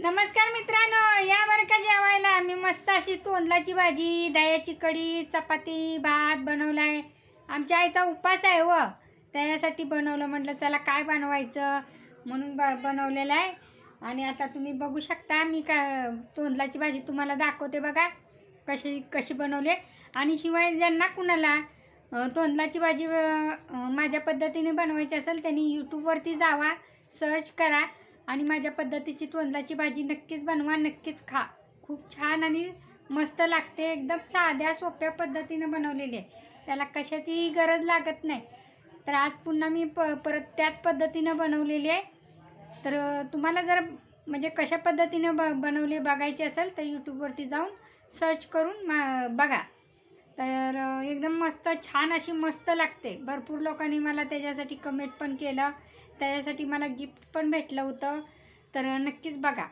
नमस्कार मित्रांनो, या बरं का जेवायला मी मस्त अशी तोंडलाची भाजी, दह्याची कढी, चपाती, भात बनवलाय. आमच्या आईचा उपवास आहे व त्यासाठी बनवलं. म्हटलं चला काय बनवायचं म्हणून बनवलेलं आहे. आणि आता तुम्ही बघू शकता मी तोंडलाची भाजी तुम्हाला दाखवते बघा कशी कशी बनवले. आणि शिवाय ज्यांना कुणाला तोंडलाची भाजी माझ्या पद्धतीने बनवायची असेल त्यांनी यूट्यूबवरती जावा, सर्च करा आणि माझ्या पद्धतीची तोंडलाची भाजी नक्कीच बनवा, नक्कीच खा. खूप छान आणि मस्त लागते. एकदम साध्या सोप्या पद्धतीने बनवलेली आहे, त्याला कशाचीही गरज लागत नाही. तर आज पुन्हा मी परत त्याच पद्धतीनं बनवलेली आहे. तर तुम्हाला जर म्हणजे कशा पद्धतीने बनवली बघायची असेल तर यूट्यूबवरती जाऊन सर्च करून बघा. तर एकदम मस्त छान अशी मस्त लागते. भरपूर लोकांनी मला त्याच्यासाठी कमेंट पण केलं, त्याच्यासाठी मला गिफ्ट पण भेटलं होतं. तर नक्कीच बघा.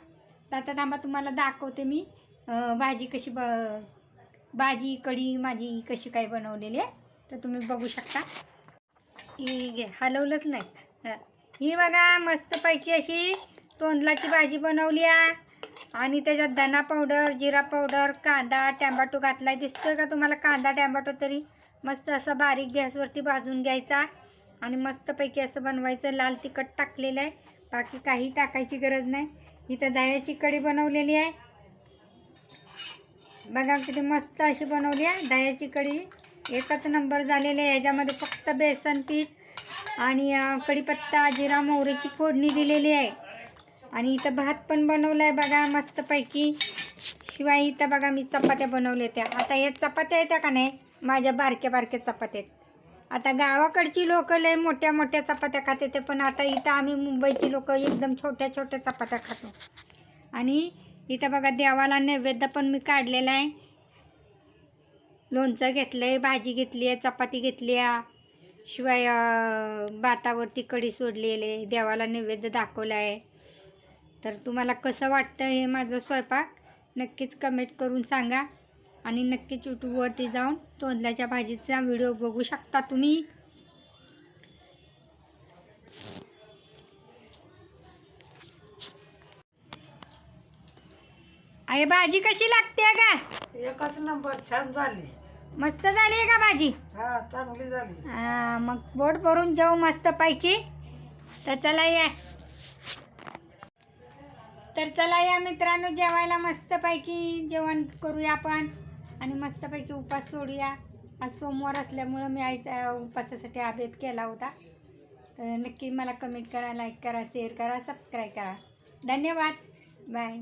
आता थांबा तुम्हाला दाखवते मी भाजी कशी भाजी कढी माझी कशी काय बनवलेली आहे. तर तुम्ही बघू शकता. ही हलवलंच नाही. ही बघा मस्तपैकी अशी तोंडलाची भाजी बनवली आहे. आणि त्याच्यात धना पावडर, जिरा पावडर, कांदा, टॅम्बाटो घातलाय. दिसतोय का तुम्हाला कांदा टॅम्बाटो? तरी मस्त असं बारीक गॅसवरती भाजून घ्यायचा आणि मस्तपैकी असं बनवायचं. लाल तिखट टाकलेलं आहे, बाकी काही टाकायची गरज नाही. इथं दह्याची कढी बनवलेली आहे बघा, किती मस्त अशी बनवली आहे दह्याची कढी. एकच नंबर झालेली आहे. ह्याच्यामध्ये फक्त बेसन पीठ आणि कढीपत्ता, जिरा मोहरीची फोडणी दिलेली आहे. आणि इथं भात पण बनवला आहे बघा मस्तपैकी. शिवाय इथं बघा मी चपात्या बनवल्या त्या. आता हे चपात्या येत्या का नाही, माझ्या बारक्या बारक्या चपात्या. आता गावाकडची लोक लय मोठ्या मोठ्या चपात्या खाते ते, पण आता इथं आम्ही मुंबईची लोक एकदम छोट्या छोट्या चपात्या खातो. आणि इथं बघा देवाला नैवेद्य पण मी काढलेला आहे. लोणचं घेतलं आहे, भाजी घेतली आहे, चपाती घेतली आहे. शिवाय भातावरती कढी सोडलेली आहे, देवाला नैवेद्य दाखवला आहे. तर तुम्हाला कसं वाटतं हे माझं स्वयंपाक नक्कीच कमेंट करून सांगा. आणि नक्कीच यूट्यूबवरती जाऊन तोंडल्याच्या भाजीचा व्हिडिओ बघू शकता तुम्ही. आहे भाजी कशी लागते का? एकच नंबर, छान झाली. मस्त झाली आहे का भाजी? हा, चांगली झाली. मग पोट भरून जाऊ मस्त पैकी. तर चला या. तर चला या मित्रांनो, जेवायला मस्तपैकी जेवण करूया आपण आणि मस्तपैकी उपास सोडूया. आज सोमवार असल्यामुळं मी आईचा उपासासाठी अभेद केला होता. तर नक्की मला कमेंट करा, लाईक करा, शेअर करा, सबस्क्राईब करा. धन्यवाद. बाय.